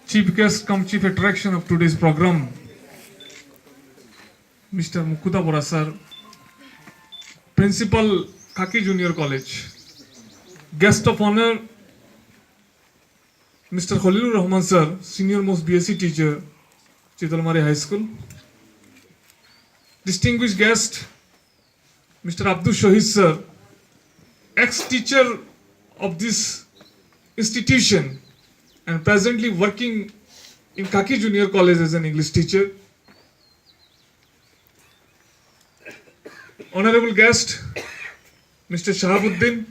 Chief guest come chief attraction of today's program, Mr. Mukuta Bora sir, Principal Khaki Junior College. Guest of honor, Mr. Khalilur Rahman sir, senior most BSc teacher, Chitalmari High School. Distinguished guest, Mr. Abdul Shahid sir, ex-teacher of this institution and presently working in Khaki Junior College as an English teacher. Honorable guest, Mr. Uddin,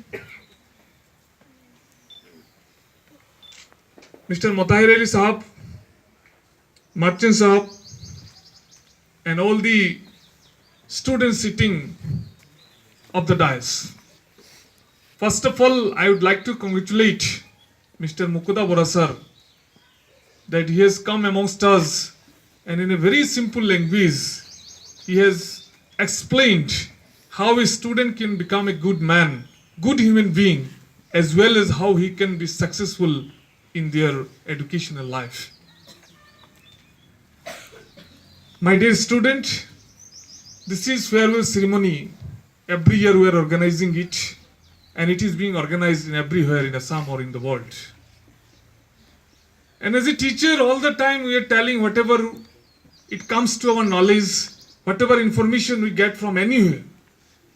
Mr. Motahir Ali Sahab, Marchand Sahab, and all the students sitting of the dais. First of all, I would like to congratulate Mr. Mukuta Bora sir that he has come amongst us and in a very simple language he has explained how a student can become a good man, good human being, as well as how he can be successful in their educational life. My dear student, this is farewell ceremony. Every year we are organizing it, and it is being organized in everywhere in Assam or in the world. And as a teacher, all the time we are telling whatever it comes to our knowledge, whatever information we get from anywhere,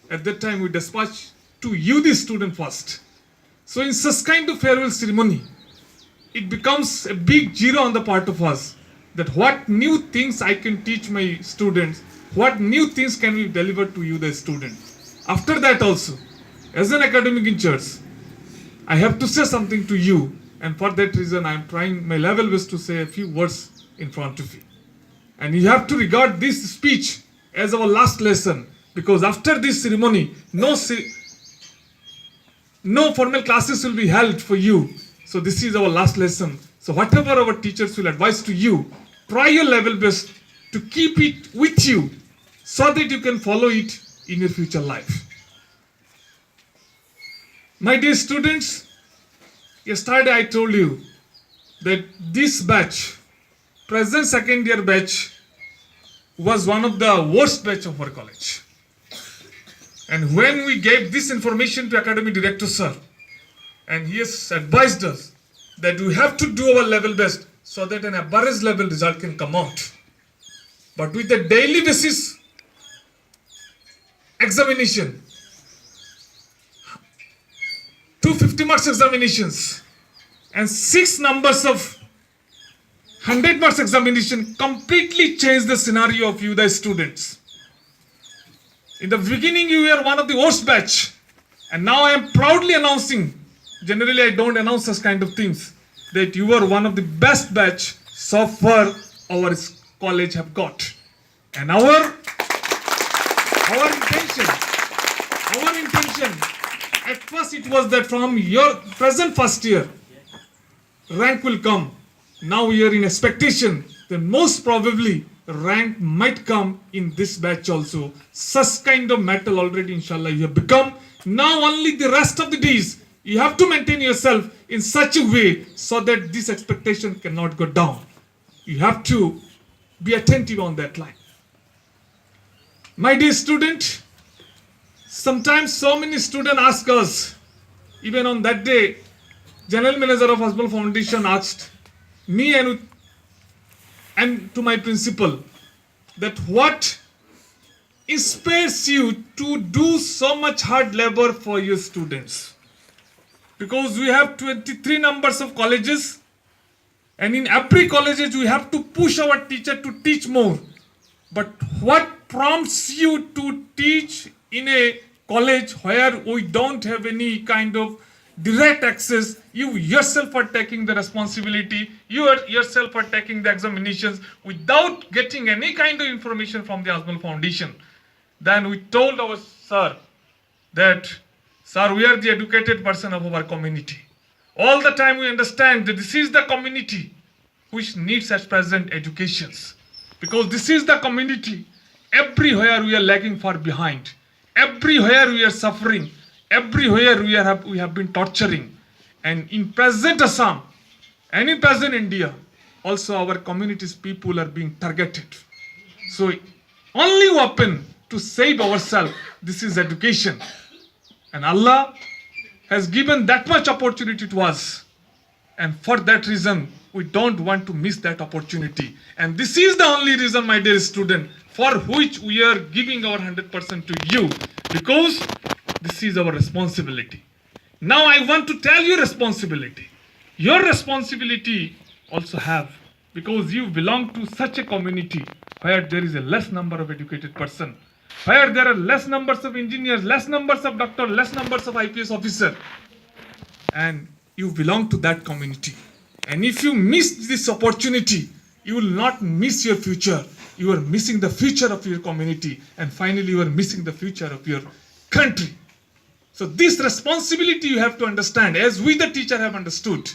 at that time we dispatch to you, the student, first. So in such kind of farewell ceremony, it becomes a big zero on the part of us, that what new things I can teach my students, what new things can we deliver to you, the student. After that also, as an academic in church, I have to say something to you, and for that reason I am trying my level best to say a few words in front of you. And you have to regard this speech as our last lesson, because after this ceremony, no formal classes will be held for you. So this is our last lesson. So whatever our teachers will advise to you, try your level best to keep it with you so that you can follow it in your future life. My dear students, yesterday I told you that this batch, present second year batch, was one of the worst batch of our college. And when we gave this information to academic director sir, and he has advised us that we have to do our level best so that an average level result can come out. But with the daily basis examination, 250 marks examinations and 6 numbers of 100 marks examination completely changed the scenario of you, the students. In the beginning, you were one of the worst batch, and now I am proudly announcing, generally I don't announce such kind of things, that you are one of the best batch so far our college have got. And our intention, at first it was that from your present first year, rank will come. Now we are in expectation that most probably rank might come in this batch also. Such kind of metal already inshallah you have become. Now only the rest of the days you have to maintain yourself in such a way so that this expectation cannot go down. You have to be attentive on that line. My dear student, sometimes so many students ask us, even on that day, General Manager of Hasbul Foundation asked me and to my principal that what inspires you to do so much hard labor for your students. Because we have 23 numbers of colleges, and in every college we have to push our teacher to teach more. But what prompts you to teach in a college where we don't have any kind of direct access? You yourself are taking the responsibility, you yourself are taking the examinations without getting any kind of information from the Hasbul Foundation. Then we told our sir that, sir, we are the educated person of our community. All the time we understand that this is the community which needs at present educations. Because this is the community, everywhere we are lagging far behind. Everywhere we are suffering. Everywhere we have been torturing. And in present Assam and in present India, also our community's people are being targeted. So only weapon to save ourselves, this is education. And Allah has given that much opportunity to us. And for that reason, we don't want to miss that opportunity. And this is the only reason, my dear student, for which we are giving our 100% to you. Because this is our responsibility. Now I want to tell you responsibility. Your responsibility also have, because you belong to such a community where there is a less number of educated person, where there are less numbers of engineers, less numbers of doctors, less numbers of IPS officers, and you belong to that community. And if you miss this opportunity, you will not miss your future. You are missing the future of your community, and finally you are missing the future of your country. So this responsibility you have to understand, as we the teacher have understood.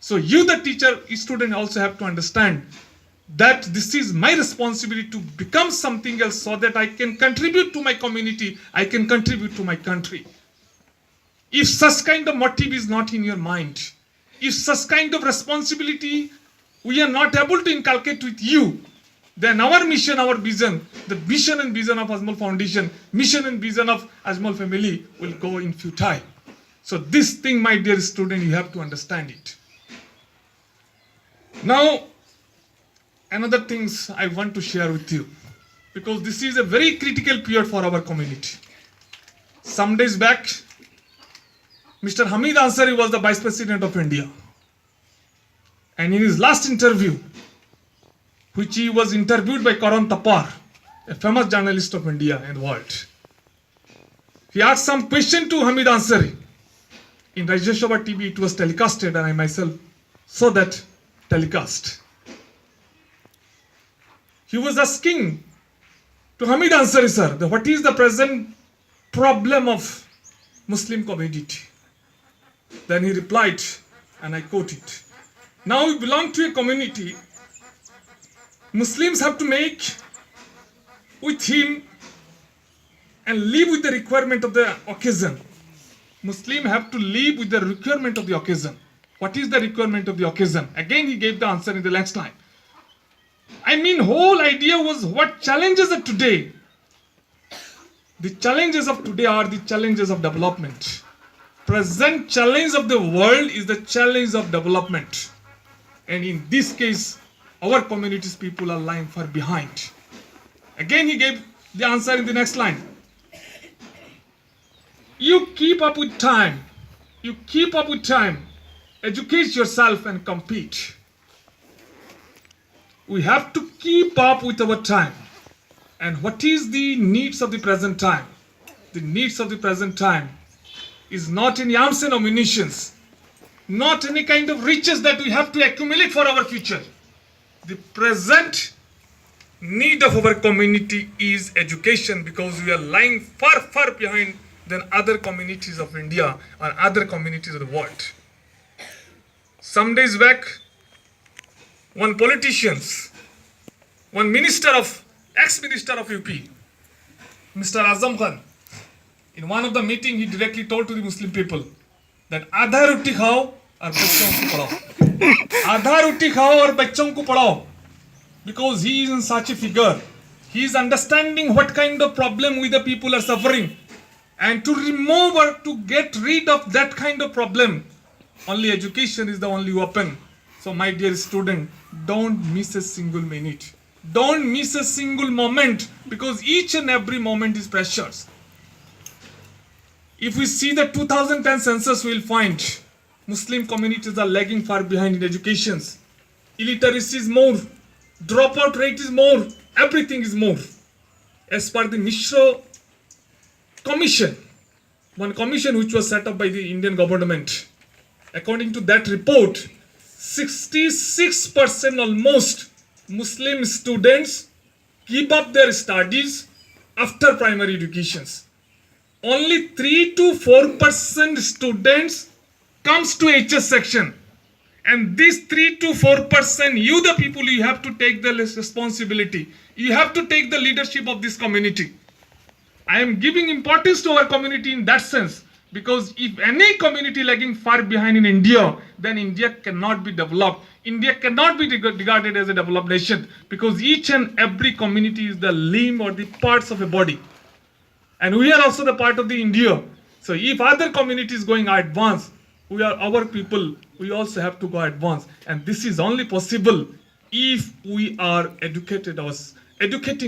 So you the teacher, student also have to understand that this is my responsibility to become something else so that I can contribute to my community, I can contribute to my country. If such kind of motive is not in your mind, if such kind of responsibility we are not able to inculcate with you, then our mission, our vision, the mission and vision of Ajmal Foundation, mission and vision of Ajmal family will go in futile. So this thing, my dear student, you have to understand it. Now, another things I want to share with you, because this is a very critical period for our community. Some days back, Mr. Hamid Ansari was the Vice President of India. And in his last interview, which he was interviewed by Karan Tapar, a famous journalist of India and world, he asked some question to Hamid Ansari. In Rajya Sabha TV, it was telecasted, and I myself saw that telecast. He was asking to Hamid Ansari, sir, that what is the present problem of Muslim community? Then he replied, and I quote it, "Now we belong to a community. Muslims have to make with him and live with the requirement of the occasion." Muslims have to live with the requirement of the occasion. What is the requirement of the occasion? Again, he gave the answer in the next line. I mean, whole idea was what challenges are today. The challenges of today are the challenges of development. Present challenge of the world is the challenge of development. And in this case, our community's people are lying far behind. Again, he gave the answer in the next line. You keep up with time. You keep up with time. Educate yourself and compete. We have to keep up with our time. And what is the needs of the present time? The needs of the present time is not any arms and ammunitions, not any kind of riches that we have to accumulate for our future. The present need of our community is education, because we are lying far, far behind than other communities of India or other communities of the world. Some days back, one ex-minister of UP, Mr. Azam Khan, in one of the meeting, he directly told to the Muslim people that आधा रोटी खाओ और बच्चों को पढ़ाओ. आधा रोटी खाओ और बच्चों को पढ़ाओ. Because he is in such a figure, he is understanding what kind of problem we the people are suffering, and to remove or to get rid of that kind of problem, only education is the only weapon. So my dear student, don't miss a single minute. Don't miss a single moment, because each and every moment is precious. If we see the 2010 census, we will find Muslim communities are lagging far behind in education. Illiteracy is more, dropout rate is more, everything is more. As per the Mishra Commission, one commission which was set up by the Indian government, according to that report, 66% almost Muslim students keep up their studies after primary educations. Only 3 to 4% students comes to HS section. And this 3 to 4%, you the people, you have to take the responsibility. You have to take the leadership of this community. I am giving importance to our community in that sense, Because if any community lagging far behind in India, then India cannot be developed. India cannot be regarded as a developed nation, because each and every community is the limb or the parts of a body. And we are also the part of the India. So if other communities going advance, we are our people, we also have to go advance. And this is only possible if we are educating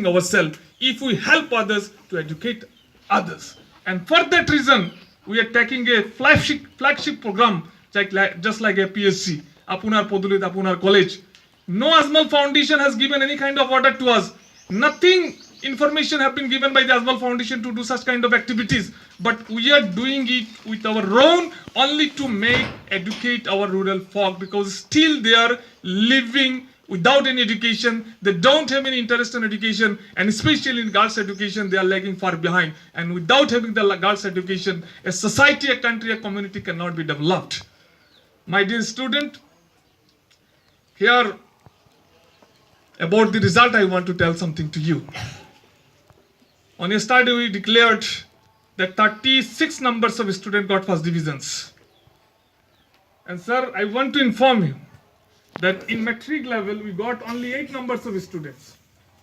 ourselves, if we help others to educate others. And for that reason, we are taking a flagship program, just like a PSC, Apunar Podulit, Apunar College. No Azmal Foundation has given any kind of order to us. Nothing information have been given by the Azmal Foundation to do such kind of activities. But we are doing it with our own only to educate our rural folk, because still they are living without any education. They don't have any interest in education, and especially in girls' education, they are lagging far behind. And without having the girls' education, a society, a country, a community cannot be developed. My dear student, here about the result, I want to tell something to you. On yesterday, we declared that 36 numbers of students got first divisions. And sir, I want to inform you that in matric level, we got only 8 numbers of students.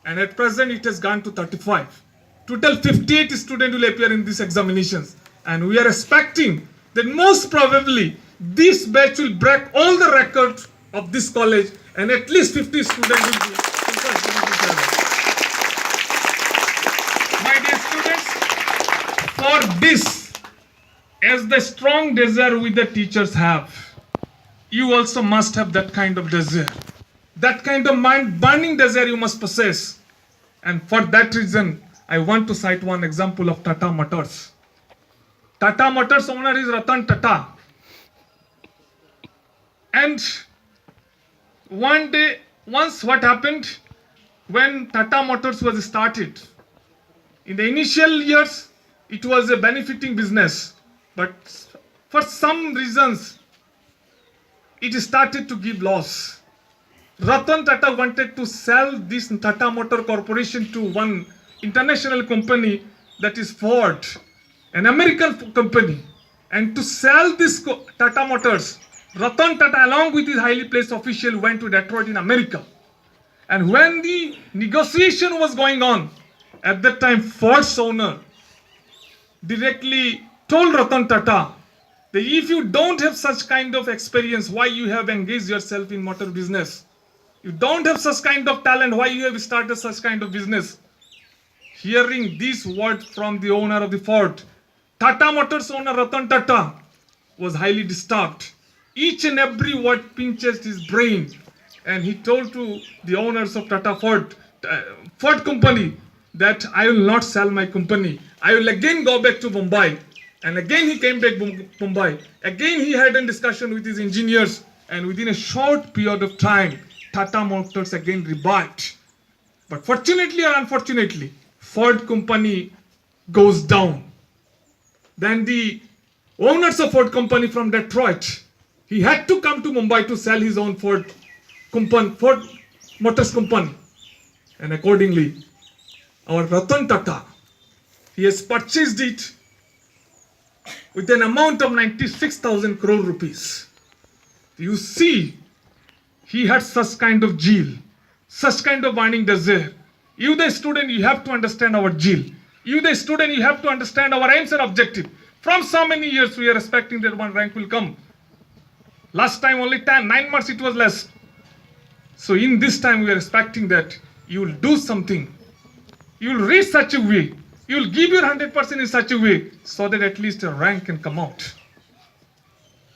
And at present, it has gone to 35. Total 58 students will appear in these examinations. And we are expecting that most probably this batch will break all the records of this college, and at least 50 students will be in first division level. My dear students, for this, as the strong desire we the teachers have, you also must have that kind of desire. That kind of mind-burning desire you must possess. And for that reason, I want to cite one example of Tata Motors. Tata Motors owner is Ratan Tata. And once what happened, when Tata Motors was started, in the initial years, it was a benefiting business. But for some reasons, it started to give loss. Ratan Tata wanted to sell this Tata Motor Corporation to one international company, that is Ford, an American company. And to sell this Tata Motors, Ratan Tata, along with his highly placed official, went to Detroit in America. And when the negotiation was going on, at that time Ford's owner directly told Ratan Tata that if you don't have such kind of experience, why you have engaged yourself in motor business? You don't have such kind of talent, why you have started such kind of business? Hearing these words from the owner of the Ford, Tata Motors owner Ratan Tata was highly disturbed. Each and every word pinched his brain, and he told to the owners of Tata Ford company that I will not sell my company. I will again go back to Mumbai. And again he came back to Mumbai. Again he had a discussion with his engineers, and within a short period of time, Tata Motors again revived. But fortunately or unfortunately, Ford company goes down. Then the owners of Ford company from Detroit, he had to come to Mumbai to sell his own Ford Motors company. And accordingly, our Ratan Tata, he has purchased it with an amount of 96,000 crore rupees. You see, he had such kind of zeal, such kind of burning desire. You the student, you have to understand our zeal. You the student, you have to understand our aims and objective. From so many years, we are expecting that one rank will come. Last time only 9 months it was less. So in this time, we are expecting that you will do something. You will reach such a way. You will give your 100% in such a way so that at least a rank can come out.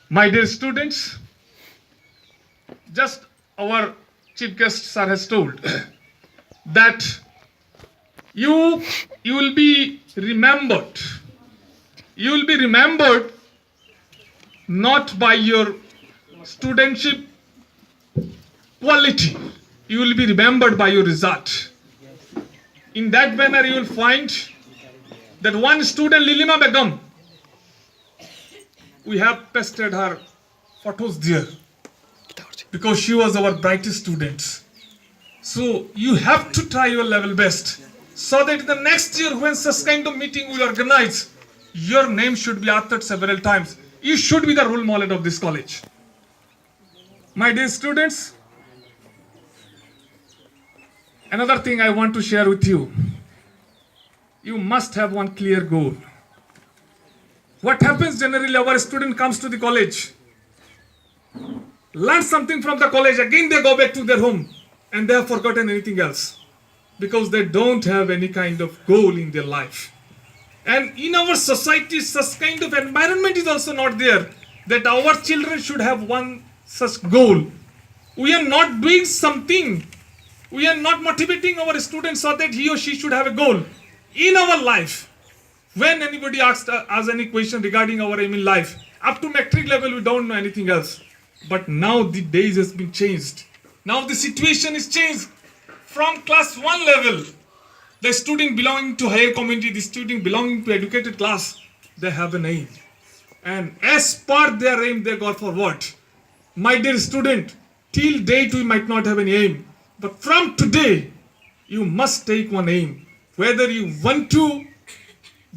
My dear students, just our chief guest sir has told that you will be remembered. You will be remembered not by your studentship quality. You will be remembered by your result. In that manner, you will find that one student, Lilima Begum, we have pasted her photos there because she was our brightest student. So you have to try your level best so that the next year when such kind of meeting we organize, Your name should be authored several times. You should be the role model of this college. My dear students, another thing I want to share with you. You must have one clear goal. What happens generally, our student comes to the college, learn something from the college, again they go back to their home and they have forgotten anything else because they don't have any kind of goal in their life. And in our society, such kind of environment is also not there that our children should have one such goal. We are not doing something. We are not motivating our students so that he or she should have a goal in our life. When anybody asks us any question regarding our aim in life, up to metric level, we don't know anything else. But now the days has been changed. Now the situation is changed. From class 1 level, the student belonging to higher community, the student belonging to educated class, they have an aim. And as per their aim, they go forward. My dear student, till date we might not have any aim. But from today, you must take one aim. Whether you want to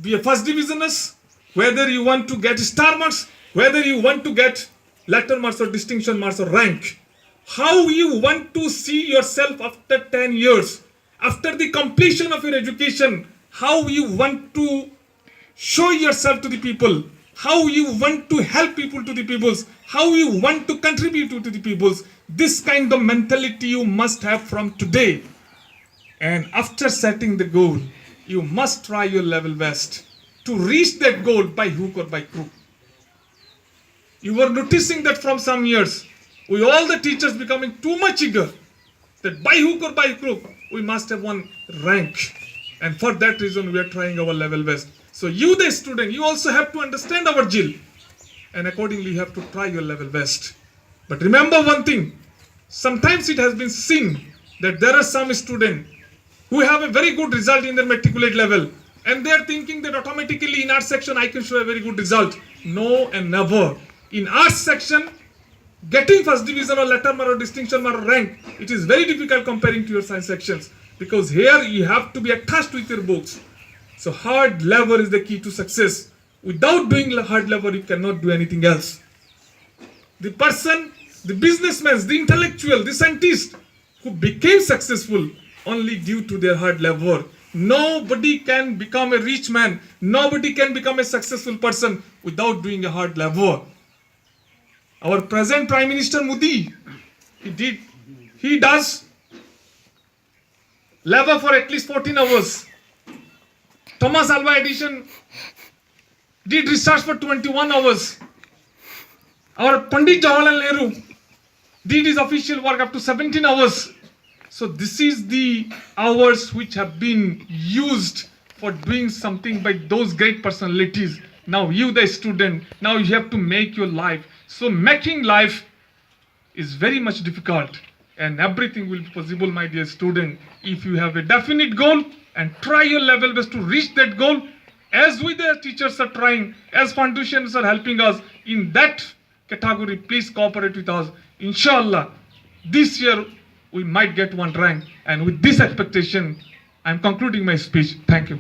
be a first divisionist, whether you want to get star marks, whether you want to get letter marks or distinction marks or rank, how you want to see yourself after 10 years, after the completion of your education, how you want to show yourself to the people, how you want to help people to the peoples, how you want to contribute to the peoples. This kind of mentality you must have from today. And after setting the goal, you must try your level best to reach that goal by hook or by crook. You were noticing that from some years, we all the teachers becoming too much eager that by hook or by crook, we must have one rank. And for that reason, we are trying our level best. So you, the student, you also have to understand our drill. And accordingly, you have to try your level best. But remember one thing, sometimes it has been seen that there are some students who have a very good result in their matriculate level, and they are thinking that automatically in arts section I can show a very good result. No and never. In arts section, getting first division or letter mark or distinction mark or rank, it is very difficult comparing to your science sections, because here you have to be attached with your books. So hard labor is the key to success. Without doing hard labor, you cannot do anything else. The person, the businessman, the intellectual, the scientist who became successful only due to their hard labor. Nobody can become a rich man. Nobody can become a successful person without doing a hard labor. Our present Prime Minister Modi, he does labor for at least 14 hours. Thomas Alva Edison did research for 21 hours. Our Pandit Jawaharlal Nehru did his official work up to 17 hours. So this is the hours which have been used for doing something by those great personalities. Now you, the student, now you have to make your life. So making life is very much difficult, and everything will be possible, my dear student, if you have a definite goal and try your level best to reach that goal. As we, the teachers, are trying, as foundations are helping us in that category, please cooperate with us. Inshallah, this year we might get one rank, and with this expectation, I am concluding my speech. Thank you.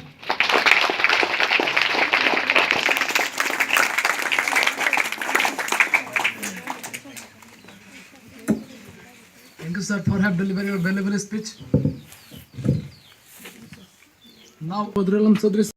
Thank you, sir, for have delivered your valuable speech. Now, Uddin